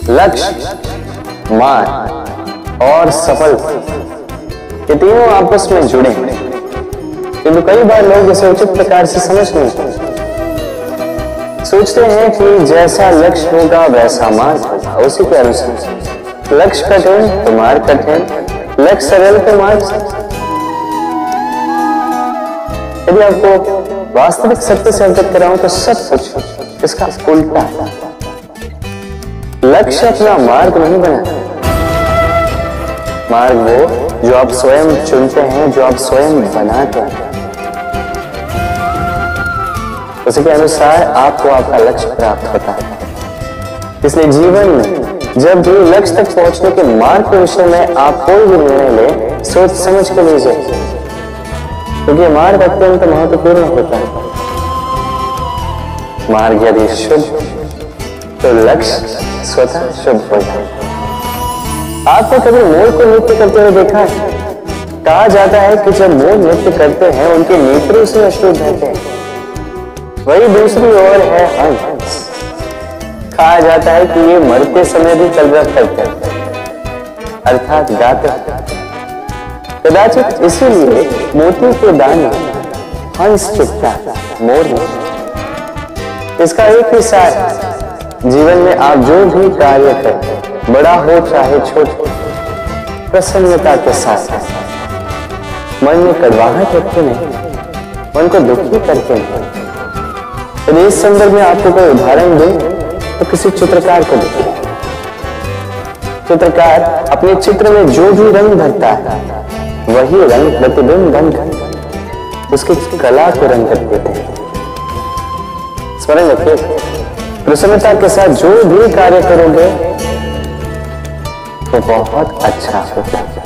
लक्ष्य, मार्ग और सफलता, ये तीनों आपस में जुड़े हैं, किंतु कई बार लोग इसे उचित प्रकार से समझ नहीं पाते। सोचते हैं कि जैसा लक्ष्य होगा वैसा मार्ग होगा, उसी के अनुसार लक्ष्य कठिन तो मार्ग कठिन, लक्ष्य सरल तो मार्ग सरल। यदि आपको वास्तविक सत्य से अवगत कराऊं तो सब कुछ इसका उल्टा है। लक्ष्य अपना मार्ग नहीं बनाता, मार्ग वो जो आप स्वयं चुनते हैं, जो आप स्वयं बनाते हैं। उसके अनुसार आपको आपका लक्ष्य प्राप्त होता है। इसलिए जीवन में जब भी लक्ष्य तक पहुंचने के मार्ग के विषय में आप कोई भी निर्णय ले, सोच समझ कर लीजिए, क्योंकि मार्ग अत्यंत महत्वपूर्ण होता है। मार्ग यदि शुद्ध तो लक्ष्य स्वतः शुद्ध हो जाए। आपने कभी मोर को नृत्य करते हुए देखा है? कहा जाता है कि जब मोर नृत्य करते हैं उनके नेत्र उसमें अश्रु बहते हैं। वही दूसरी ओर है हंस। कहा जाता है कि ये मरते समय भी कलरव करते हैं, अर्थात गाते हैं। कदाचित इसीलिए मोती के दाने हंस चुपता, मोर नहीं। इसका एक ही सार है, जीवन में आप जो भी कार्य करें, बड़ा हो चाहे छोटा, प्रसन्नता के साथ, मन में कड़वाहट रखे नहीं, मन को दुखी करके नहीं। यदि इस संदर्भ में आपको कोई उदाहरण दूं तो किसी चित्रकार को देखिए। चित्रकार अपने चित्र में जो भी रंग भरता है वही रंग प्रतिबिंब बनकर उसकी कला को रंग कर देते हैं। स्मरण रखिए, प्रसन्नता के साथ जो भी कार्य करोगे तो बहुत अच्छा होता है।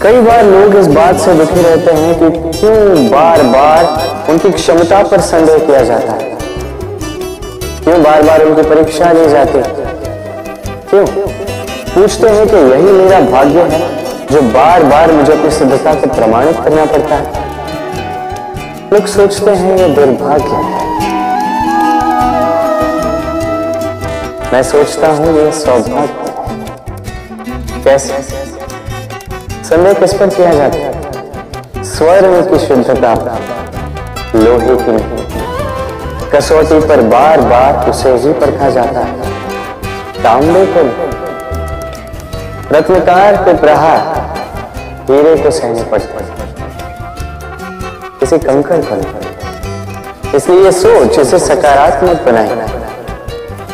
कई बार लोग इस बात से दुखी रहते हैं कि क्यों बार बार उनकी क्षमता पर संदेह किया जाता है, क्यों बार बार उनकी परीक्षा ली जाती है, क्यों पूछते हैं कि यही मेरा भाग्य है जो बार बार मुझे अपनी सिद्धता को प्रमाणित करना पड़ता है। लोग सोचते हैं ये दुर्भाग्य है, मैं सोचता हूं ये सौभाग्य। कैसे? संदेह किस पर किया जाता है? स्वर्ण की शुद्धता, लोहे की नहीं। कसौटी पर बार बार उसे ही परखा जाता है, तांबे को नहीं। रत्नकार के प्रहार हीरे को सहने पड़ते हैं, किसी कंकड़ को नहीं। इसलिए ये सोच इसे सकारात्मक बनाए।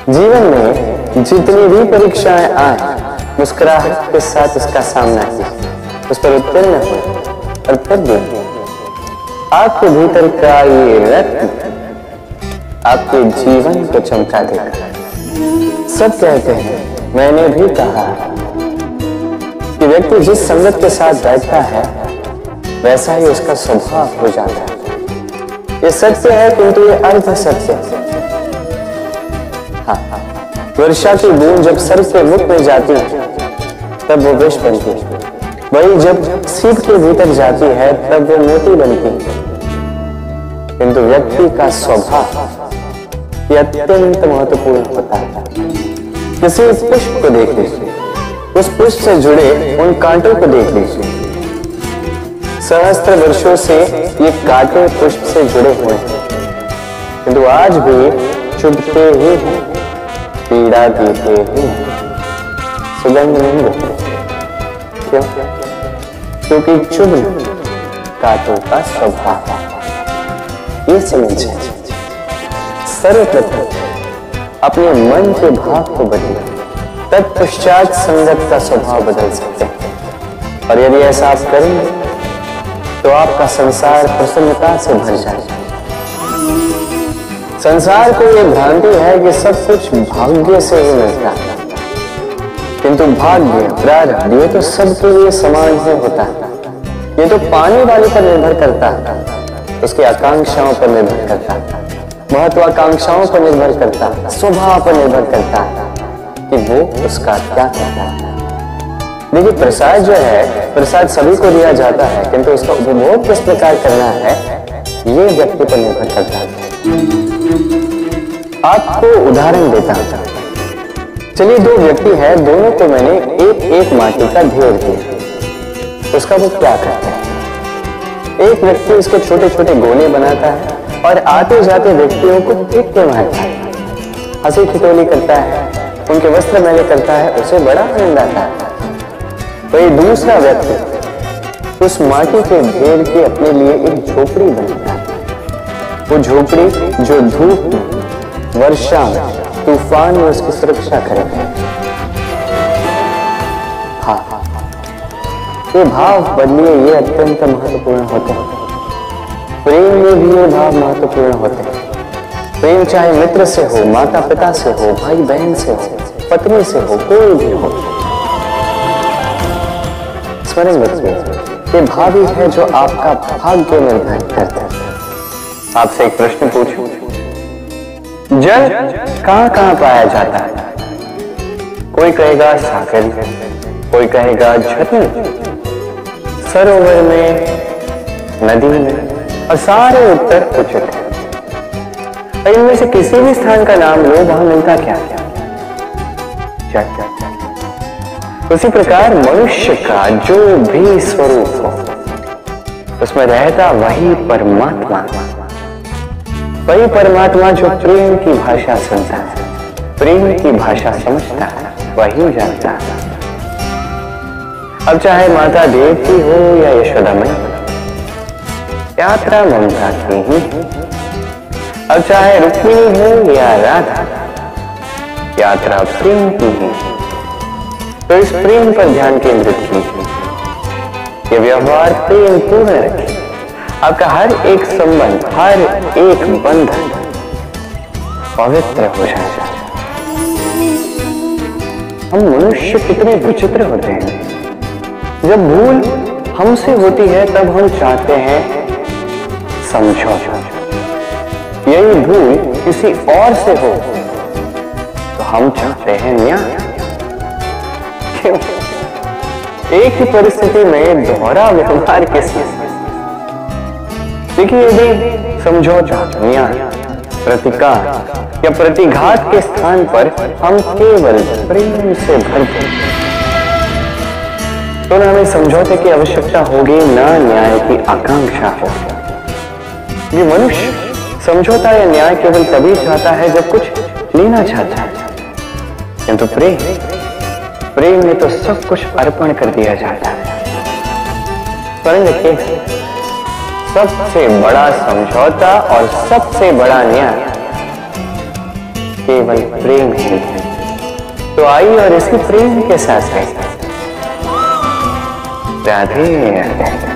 जीवन में जितनी भी परीक्षाएं आए, मुस्कुराहट के साथ उसका सामना कीजिए, उस पर उत्तीर्ण हो और फिर भी आपके भीतर का ये रत्न आपके जीवन को चमका देगा। सब कहते हैं, मैंने भी कहा कि व्यक्ति जिस संगत के साथ बैठता है वैसा ही उसका स्वभाव हो जाता है। ये सत्य है, किंतु ये अर्ध सत्य है। वर्षा की बूंद जब सर्प के मुख में जाती है तब वो विष बनती है, वही जब सीप के भीतर जाती है तब वो मोती बनती है। किंतु व्यक्ति का स्वभाव यह अत्यंत महत्वपूर्ण होता है। किसी पुष्प को देख लीजिए, उस पुष्प से जुड़े उन कांटों को देख लीजिए। सहस्त्र वर्षों से ये कांटे पुष्प से जुड़े हुए हैं, किंतु आज भी चुभते ही हैं, पीड़ा देते ही हैं, सुगंध नहीं देते। क्यों? क्योंकि चुभना कांटों का स्वभाव है। ये समझे। सर्वप्रथम अपने मन के भाव को बदलें, तत्पश्चात संगत का स्वभाव बदल सकते हैं। और यदि ऐसा आप करेंगे तो आपका संसार प्रसन्नता से भर जाएगा। संसार को यह भ्रांति है कि सब कुछ भाग्य से ही मिलता है, किंतु भाग्य प्रारब्ध ये तो सबके लिए समान ही होता है। ये तो पाने वाले पर निर्भर करता है, उसकी आकांक्षाओं पर निर्भर करता है, महत्वाकांक्षाओं पर निर्भर करता है, स्वभाव पर निर्भर करता है कि वो उसका क्या करता है। देखिए, प्रसाद जो है, प्रसाद सभी को दिया जाता है, किंतु उसका उपभोग किस प्रकार करना है ये व्यक्ति पर निर्भर करता है। आपको उदाहरण देता हूं। चलिए, दो व्यक्ति हैं, दोनों को मैंने एक एक माटी का ढेर दिया, उसका वो क्या करता है? एक व्यक्ति उसके छोटे छोटे गोले बनाता है और आते जाते व्यक्तियों को फेंक के मारता है, हंसी ठिठोली करता है, उनके वस्त्र मैले करता है, उसे बड़ा आनंद आता है। वही दूसरा व्यक्ति उस माटी के ढेर की अपने लिए एक झोपड़ी बनाता है। वो झोपड़ी जो धूप में, वर्षा में, तूफान में उसकी सुरक्षा करेगा। हाँ, ये भाव बदलिए, ये अत्यंत महत्वपूर्ण होते हैं। प्रेम में भी ये भाव महत्वपूर्ण होते हैं। प्रेम चाहे मित्र से हो, माता पिता से हो, भाई बहन से हो, पत्नी से हो, कोई भी हो, स्मरण रखिए, ये भाव ही है जो आपका भाग्य निर्धारित करता है। आपसे एक प्रश्न पूछूं, जल कहां कहां पाया जाता है? कोई कहेगा सागर, कोई कहेगा झरने, सरोवर में, नदी में, और सारे उत्तर उचित है। इनमें से किसी भी स्थान का नाम लो, वहां मिलता क्या? उसी प्रकार मनुष्य का जो भी स्वरूप हो, उसमें रहता वही परमात्मा, वही परमात्मा जो प्रेम की भाषा सुनता है, प्रेम की भाषा समझता है, वही जानता है। अब चाहे माता देवकी हो या यशोदा मैया, यात्रा ममता की ही। अब चाहे रुक्मिणी हो या राधा, यात्रा प्रेम की ही। तो इस प्रेम पर ध्यान केंद्रित कीजिए, ये व्यवहार प्रेम पूर्ण रखिए। आपका हर एक संबंध, हर एक बंधन पवित्र हो जाएगा। हम मनुष्य कितने विचित्र होते हैं। जब भूल हमसे होती है तब हम चाहते हैं समझौता। यही भूल किसी और से हो तो हम चाहते हैं न्याय। क्यों? एक ही परिस्थिति में दोहरा व्यवहार के साथ। देखिए, यदि समझौता, न्याय, प्रतिकार या प्रतिघात के स्थान पर हम केवल प्रेम से भरपूर, तो न हमें समझौते की आवश्यकता होगी, न न्याय की आकांक्षा होगी। ये मनुष्य समझौता या न्याय केवल तभी चाहता है जब कुछ लेना चाहता है, किंतु प्रेम में तो सब कुछ अर्पण कर दिया जाता है। स्मरण रखिए, सबसे बड़ा समझौता और सबसे बड़ा न्याय केवल प्रेम ही है। तो आइए और इसी प्रेम के साथ राधे राधे।